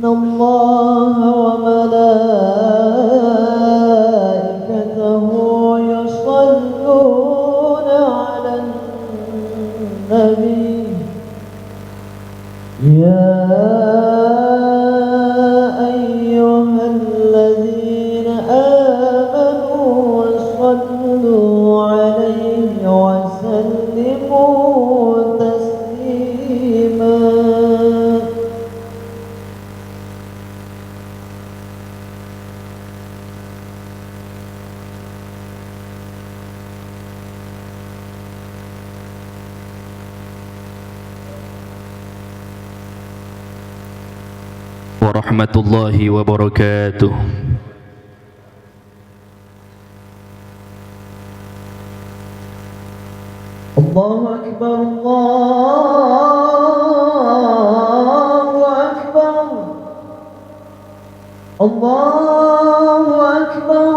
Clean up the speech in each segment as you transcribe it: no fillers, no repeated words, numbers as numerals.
الله وملائكته يصلون على النبي يا أيها الذين آمنوا صلوا عليه وسلموا تسليما. Warahmatullahi wabarakatuh. Allahu Akbar, Allahu Akbar, Allahu Akbar,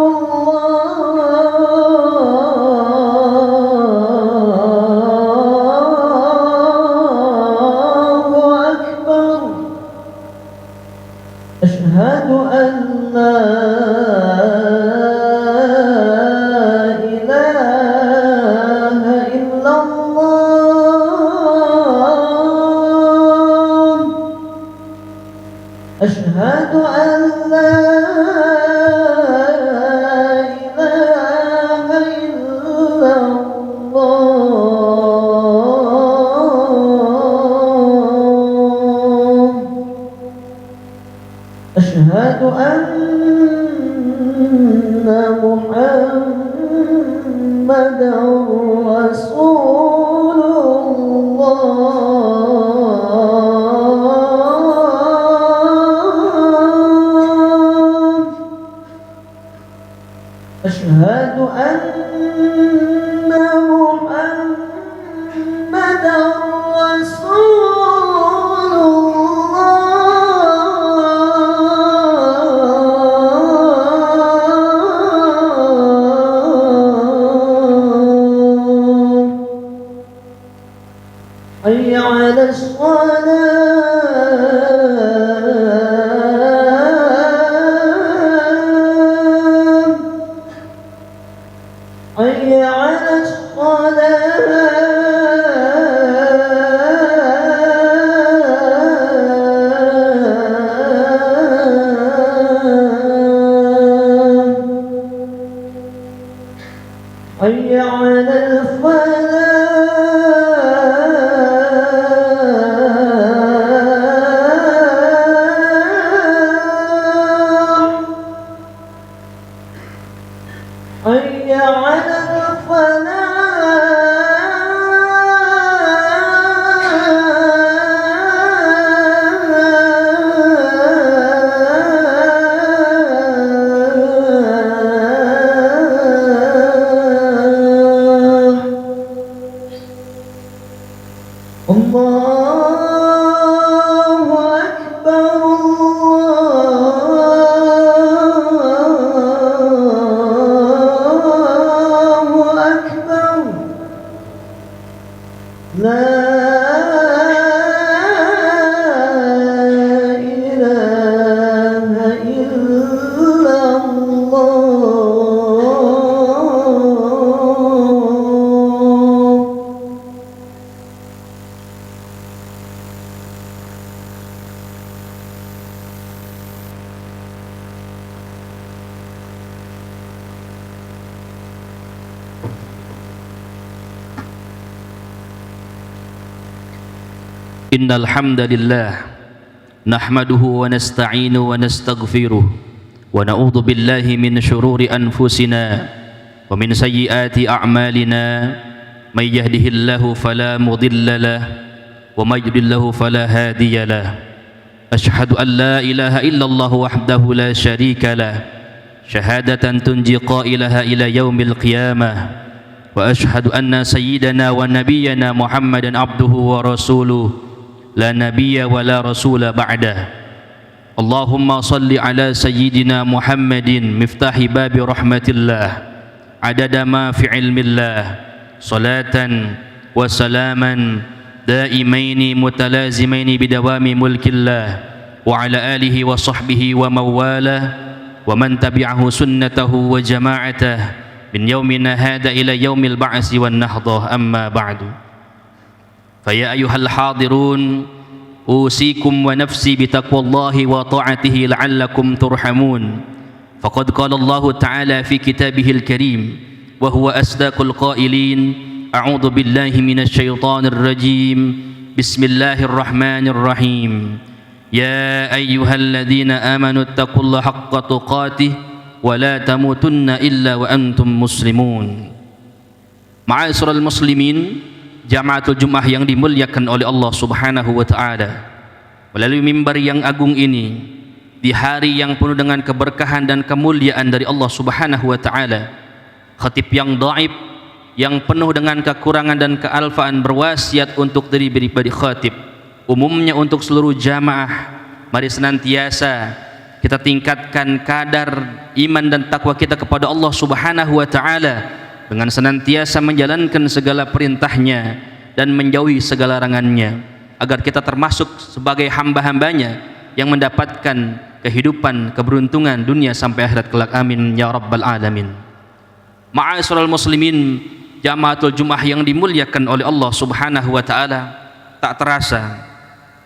Allahu Akbar. Asyhadu an la ilaha illallah. Asyhadu an la ilaha illallah. Asyhadu anna Muhammadan Rasulullah. Asyhadu anna Muhammadan حي على الصلاة حي على الصلاة حي على الفلاح حي على الفلاح. الله أكبر، الله أكبر. لا إله إلا الله. Innal hamdalillah nahmaduhu wa nasta'inu wa nastaghfiruh wa na'udzu billahi min shururi anfusina wa min sayyiati a'malina may yahdihillahu fala mudilla lahu wa may yudlilhu fala hadiya lahu. Asyhadu an la ilaha illallah wahdahu la syarika lahu syahadatan tunji qailaha ila yaumil qiyamah. Wa asyhadu anna sayyidana wa nabiyyana Muhammadan abduhu wa rasuluh la nabiyya wa la rasula ba'dah. Allahumma salli ala sayyidina Muhammadin miftahi babi rahmatillah adada ma fi ilmillah salatan wa salaman daimaini mutalazimaini bidawami mulkillah وعلى آله وصحبه ومن والاه ومن تبعه سنته وجماعته من يومنا هذا إلى يوم البعث والنهضة. أما بعد، فيا أيها الحاضرون، أوصيكم ونفسي بتقوى الله وطاعته لعلكم ترحمون. فقد قال الله تعالى في كتابه الكريم وهو أصدق القائلين: أعوذ بالله من الشيطان الرجيم، بسم الله الرحمن الرحيم، يا أيها الذين آمنوا اتقوا الله حق تقاته ولا تموتن إلا وأنتم مسلمون. Ma'asyiral muslimin, Jamaatul Jumat yang dimuliakan oleh Allah Subhanahu wa taala, melalui mimbar yang agung ini di hari yang penuh dengan keberkahan dan kemuliaan dari Allah Subhanahu wa taala, khatib yang dhaif, yang penuh dengan kekurangan dan kealfaan, berwasiat untuk diri pribadi khatib, umumnya untuk seluruh jamaah, mari senantiasa kita tingkatkan kadar iman dan takwa kita kepada Allah Subhanahu wa taala dengan senantiasa menjalankan segala perintahnya dan menjauhi segala larangannya, agar kita termasuk sebagai hamba-hambanya yang mendapatkan kehidupan, keberuntungan dunia sampai akhirat kelak. Amin ya rabbal alamin. Ma'asyiral muslimin, Jamaatul Jumat yang dimuliakan oleh Allah Subhanahu wa taala, tak terasa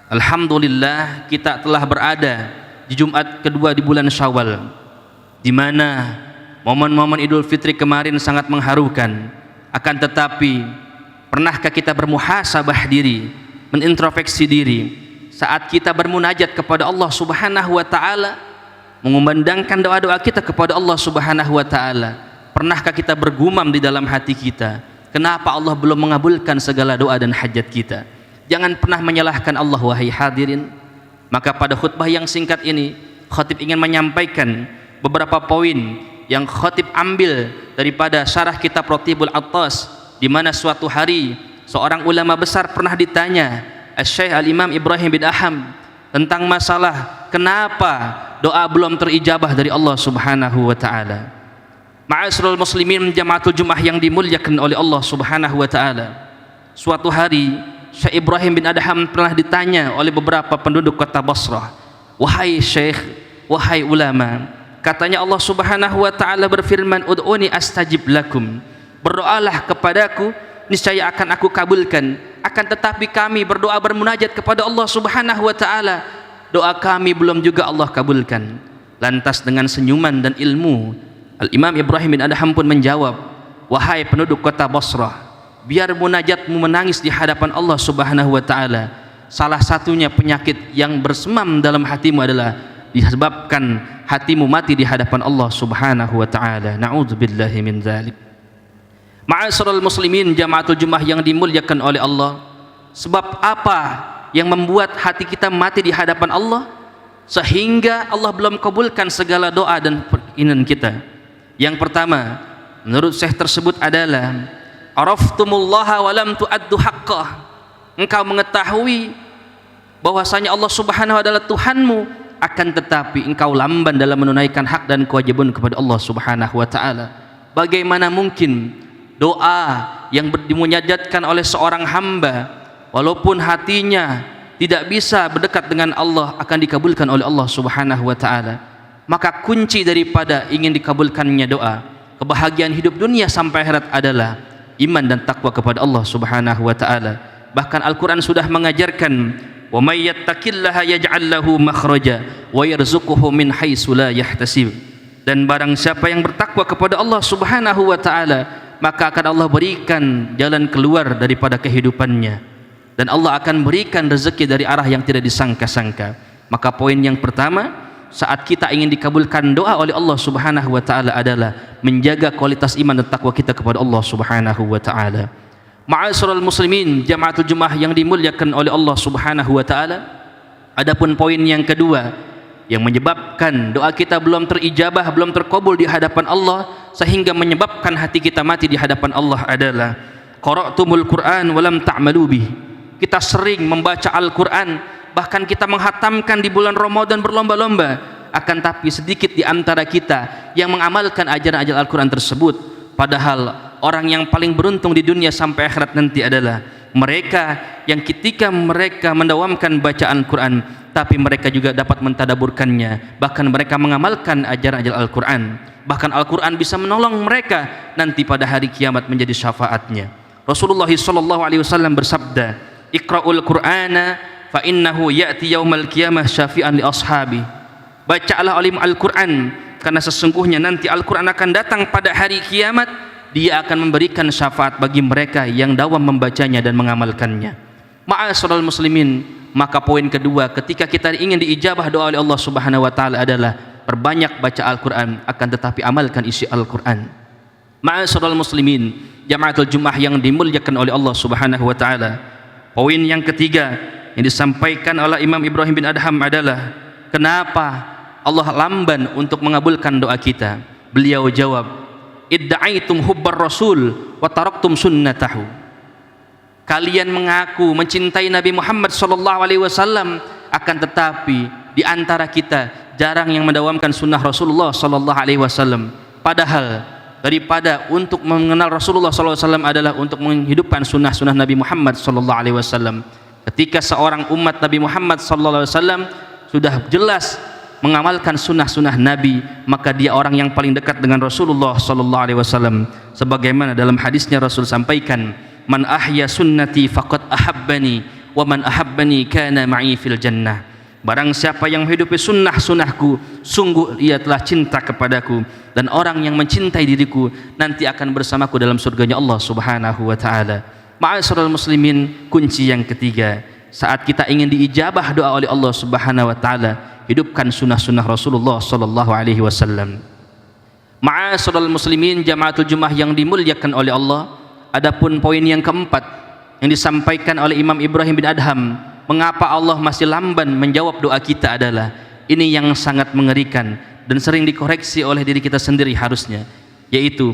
alhamdulillah kita telah berada di Jumat kedua di bulan Syawal, di mana momen-momen Idul Fitri kemarin sangat mengharukan. Akan tetapi, pernahkah kita bermuhasabah diri, menintrospeksi diri saat kita bermunajat kepada Allah Subhanahu wa taala, mengumandangkan doa-doa kita kepada Allah Subhanahu wa taala? Pernahkah kita bergumam di dalam hati kita, kenapa Allah belum mengabulkan segala doa dan hajat kita? Jangan pernah menyalahkan Allah, wahai hadirin. Maka pada khutbah yang singkat ini, khatib ingin menyampaikan beberapa poin yang khatib ambil daripada syarah kitab Ratibul Attas, di mana suatu hari seorang ulama besar pernah ditanya, Syekh Al-Imam Ibrahim bin Adham, tentang masalah kenapa doa belum terijabah dari Allah Subhanahu wa taala. Ma'asyiral muslimin, Jamaatul Jumat yang dimuliakan oleh Allah Subhanahu wa taala, suatu hari Syekh Ibrahim bin Adham pernah ditanya oleh beberapa penduduk kota Basrah, wahai Syekh, wahai ulama, katanya Allah Subhanahu wa taala berfirman, ud'uni astajib lakum, berdoalah kepadaku niscaya akan aku kabulkan. Akan tetapi kami berdoa bermunajat kepada Allah Subhanahu wa taala, doa kami belum juga Allah kabulkan. Lantas dengan senyuman dan ilmu, Al-Imam Ibrahim bin Adham pun menjawab, wahai penduduk kota Basrah, biar munajatmu menangis di hadapan Allah Subhanahu wa taala, salah satunya penyakit yang bersemam dalam hatimu adalah disebabkan hatimu mati di hadapan Allah Subhanahu wa taala. Na'udzubillahi min dzalik. Ma'asyiral muslimin, Jamaatul Jumat yang dimuliakan oleh Allah, sebab apa yang membuat hati kita mati di hadapan Allah sehingga Allah belum kabulkan segala doa dan keinginan kita? Yang pertama, menurut Syekh tersebut adalah araftumullaha wa lam tu'addu haqqah. Engkau mengetahui bahwasanya Allah Subhanahu wa taala Tuhanmu, akan tetapi engkau lamban dalam menunaikan hak dan kewajiban kepada Allah Subhanahu wa taala. Bagaimana mungkin doa yang dimunajatkan oleh seorang hamba, walaupun hatinya tidak bisa berdekat dengan Allah, akan dikabulkan oleh Allah Subhanahu wa taala? Maka kunci daripada ingin dikabulkannya doa, kebahagiaan hidup dunia sampai akhirat adalah iman dan takwa kepada Allah Subhanahu wa taala. Bahkan Al-Qur'an sudah mengajarkan, wa may yattaqillaha yaj'al lahu makhraja wa yarzuquhu min haitsu la yahtasib. Dan barang siapa yang bertakwa kepada Allah Subhanahu wa taala, maka akan Allah berikan jalan keluar daripada kehidupannya, dan Allah akan berikan rezeki dari arah yang tidak disangka-sangka. Maka poin yang pertama saat kita ingin dikabulkan doa oleh Allah Subhanahu wa taala adalah menjaga kualitas iman dan takwa kita kepada Allah Subhanahu wa taala. Ma'asyiral muslimin, Jamaatul Jumat yang dimuliakan oleh Allah Subhanahu wa taala, adapun poin yang kedua yang menyebabkan doa kita belum terijabah, belum terkabul di hadapan Allah, sehingga menyebabkan hati kita mati di hadapan Allah adalah qara'tumul Qur'an wa lam ta'malu bih. Kita sering membaca Al-Qur'an, bahkan kita menghatamkan di bulan Ramadan berlomba-lomba, akan tapi sedikit di antara kita yang mengamalkan ajaran-ajaran Al-Quran tersebut. Padahal orang yang paling beruntung di dunia sampai akhirat nanti adalah mereka yang ketika mereka mendawamkan bacaan Quran, tapi mereka juga dapat mentadaburkannya, bahkan mereka mengamalkan ajaran-ajaran Al-Quran. Bahkan Al-Quran bisa menolong mereka nanti pada hari kiamat menjadi syafaatnya. Rasulullah SAW bersabda, "Iqra'ul Qur'ana fa innahu ya'ti yaumal qiyamah syafi'an li ashabi." Bacalah oleh Al-Quran, karena sesungguhnya nanti Al-Quran akan datang pada hari kiamat, dia akan memberikan syafaat bagi mereka yang dawam membacanya dan mengamalkannya. Ma'asyiral muslimin, maka poin kedua ketika kita ingin diijabah doa oleh Allah Subhanahu wa taala adalah perbanyak baca Al-Quran, akan tetapi amalkan isi Al-Quran. Ma'asyiral muslimin, jamaatul Jumat yang dimuliakan oleh Allah Subhanahu wa taala. Poin yang ketiga yang disampaikan oleh Imam Ibrahim bin Adham adalah kenapa Allah lamban untuk mengabulkan doa kita. Beliau jawab, "Idda'aitum hubbar rasul wa taraktum sunnatahu." Kalian mengaku mencintai Nabi Muhammad SAW, akan tetapi di antara kita jarang yang mendawamkan sunnah Rasulullah SAW. Padahal daripada untuk mengenal Rasulullah SAW adalah untuk menghidupkan sunnah-sunnah Nabi Muhammad SAW. Ketika seorang umat Nabi Muhammad SAW sudah jelas mengamalkan sunnah-sunnah Nabi, maka dia orang yang paling dekat dengan Rasulullah SAW. Sebagaimana dalam hadisnya Rasul sampaikan, "Man ahya sunnati faqad ahabbani, wa man ahabbani kana ma'i fil jannah." Barang siapa yang menghidupi sunnah-sunnahku, sungguh ia telah cinta kepadaku, dan orang yang mencintai diriku nanti akan bersamaku dalam surganya Allah Subhanahu wa taala. Ma'asyiral muslimin, kunci yang ketiga saat kita ingin diijabah doa oleh Allah Subhanahu wa taala, hidupkan sunnah-sunnah Rasulullah sallallahu alaihi wasallam. Ma'asyiral muslimin, jamaatul Jumat yang dimuliakan oleh Allah, adapun poin yang keempat yang disampaikan oleh Imam Ibrahim bin Adham, mengapa Allah masih lamban menjawab doa kita adalah ini yang sangat mengerikan dan sering dikoreksi oleh diri kita sendiri harusnya, yaitu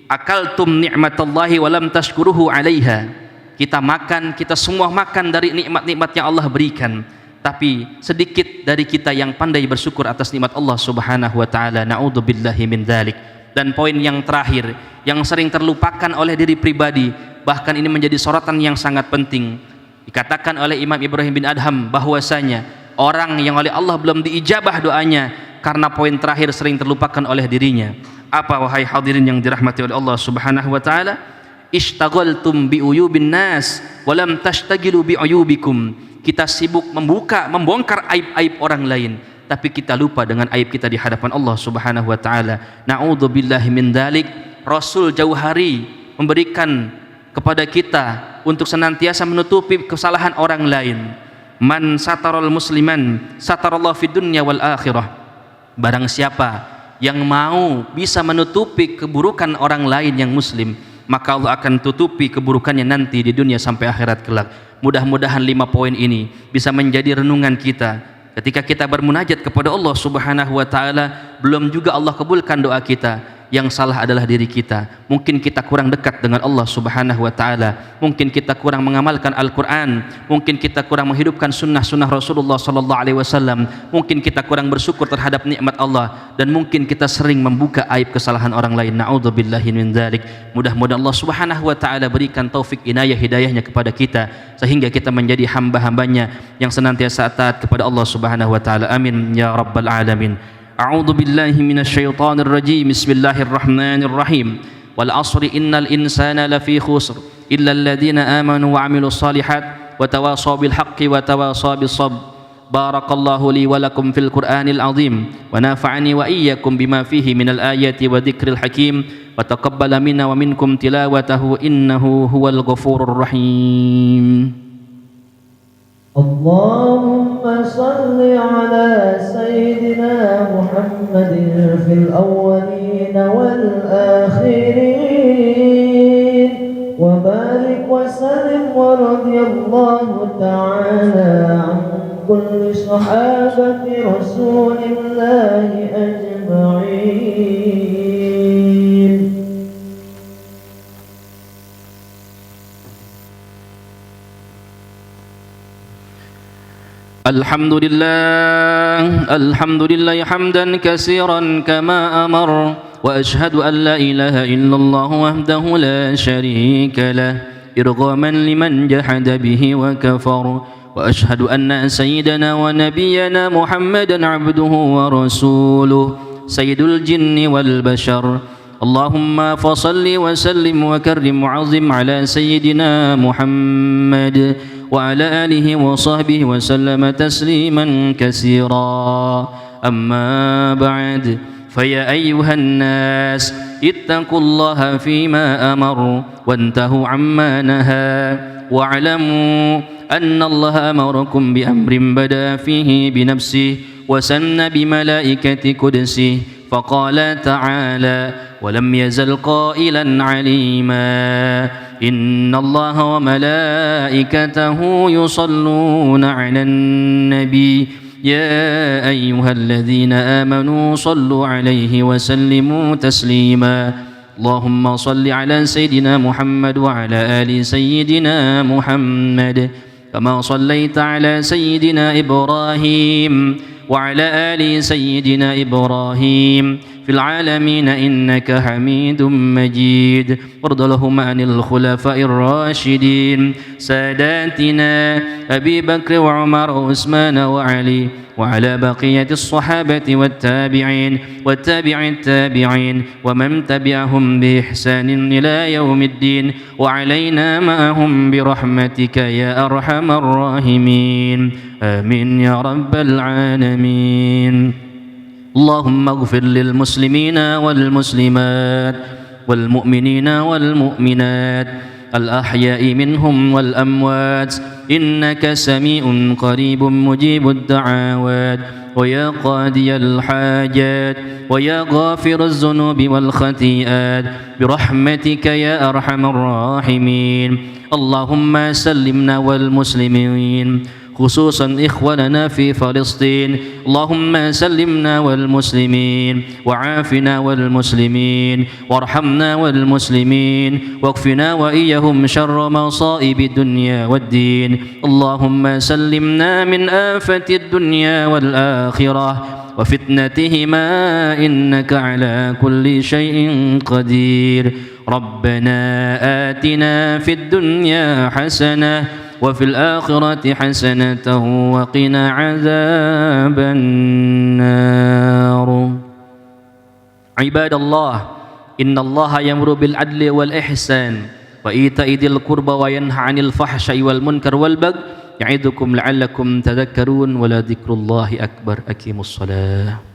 akaltum ni'matallahi walam tashkuruhu 'alaiha. Kita makan, kita semua makan dari nikmat-nikmat yang Allah berikan, tapi sedikit dari kita yang pandai bersyukur atas nikmat Allah Subhanahu wa taala. Na'udzubillahi min dzalik. Dan poin yang terakhir yang sering terlupakan oleh diri pribadi, bahkan ini menjadi sorotan yang sangat penting. Dikatakan oleh Imam Ibrahim bin Adham bahwasanya orang yang oleh Allah belum diijabah doanya karena poin terakhir sering terlupakan oleh dirinya. Apa wahai hadirin yang dirahmati oleh Allah Subhanahu wa taala? Ishtaghaltum bi uyubin nas wa lam tashtagilu bi uyubikum. Kita sibuk membongkar aib-aib orang lain, tapi kita lupa dengan aib kita di hadapan Allah Subhanahu wa taala. Na'udzubillahi min dzalik. Rasul jauh hari memberikan kepada kita untuk senantiasa menutupi kesalahan orang lain. Man sataral musliman satarallahu fid dunya wal akhirah. Barang siapa yang mau bisa menutupi keburukan orang lain yang muslim, maka Allah akan tutupi keburukannya nanti di dunia sampai akhirat kelak. Mudah-mudahan 5 poin ini bisa menjadi renungan kita ketika kita bermunajat kepada Allah Subhanahu wa taala. Belum juga Allah kabulkan doa kita. Yang salah adalah diri kita. Mungkin kita kurang dekat dengan Allah Subhanahu wa taala, mungkin kita kurang mengamalkan Al-Quran, mungkin kita kurang menghidupkan sunnah-sunnah Rasulullah sallallahu alaihi wasallam, mungkin kita kurang bersyukur terhadap nikmat Allah, dan mungkin kita sering membuka aib kesalahan orang lain. Na'udzubillahi min dzalik. Mudah-mudahan Allah Subhanahu wa taala berikan taufik inayah hidayahnya kepada kita sehingga kita menjadi hamba-hambanya yang senantiasa taat kepada Allah Subhanahu wa taala. Amin ya rabbal alamin. A'udzu billahi minasyaitonir rajim. Bismillahirrahmanirrahim. Wal 'ashri innal insana lafi khusr illa alladhina amanu wa 'amilus shalihat wa tawasaw bil haqqi wa tawasaw bis sabr. Barakallahu li wa lakum fil Qur'anil 'azim wa nafa'ani wa iyyakum bima fihi minal ayati wa dzikril hakim wa taqabbala minna wa minkum tilawatahu innahu huwal ghafurur rahim. اللهم صل على سيدنا محمد في الأولين والآخرين وبارك وسلم ورضي الله تعالى عن كل صحابة رسول الله أجمعين. الحمد لله حمدا كثيرا كما أمر وأشهد أن لا إله إلا الله وحده لا شريك له إرغاما لمن جحد به وكفر وأشهد أن سيدنا ونبينا محمدا عبده ورسوله سيد الجن والبشر اللهم فصل وسلم وكرم وعظم على سيدنا محمد وعلى آله وصحبه وسلم تسليما كثيرا أما بعد فيا أيها الناس اتقوا الله فيما أمر وانتهوا عما نهى واعلموا أن الله أمركم بأمر بدأ فيه بنفسه وسن بملائكة قدسه فقال تعالى ولم يزل قائلا عليما إن الله وملائكته يصلون على النبي يا أيها الذين آمنوا صلوا عليه وسلموا تسليما اللهم صل على سيدنا محمد وعلى آل سيدنا محمد كما صليت على سيدنا إبراهيم وعلى آل سيدنا إبراهيم في العالمين إنك حميد مجيد وارض اللهم عن الخلفاء الراشدين ساداتنا أبي بكر وعمر وعثمان وعلي وعلى بقية الصحابة والتابعين التابعين ومن تبعهم بإحسان إلى يوم الدين وعلينا معهم برحمتك يا أرحم الراحمين آمين يا رب العالمين اللهم اغفر للمسلمين والمسلمات والمؤمنين والمؤمنات الأحياء منهم والأموات إنك سميع قريب مجيب الدعوات ويا قاضي الحاجات ويا غافر الذنوب والخطيئات برحمتك يا أرحم الراحمين اللهم سلمنا والمسلمين خصوصا إخواننا في فلسطين اللهم سلمنا والمسلمين وعافنا والمسلمين وارحمنا والمسلمين واكفنا وإياهم شر مصائب الدنيا والدين اللهم سلمنا من آفة الدنيا والآخرة وفتنتهما إنك على كل شيء قدير ربنا آتنا في الدنيا حسنة وفي الآخرة حسنة وقنا عذاب النار عباد الله إن الله يأمر بالعدل والإحسان وإيتاء ذي القربى وينهى عن الفحشاء والمنكر والبغي يعظكم لعلكم تذكرون ولذكر الله أكبر أقيموا الصلاة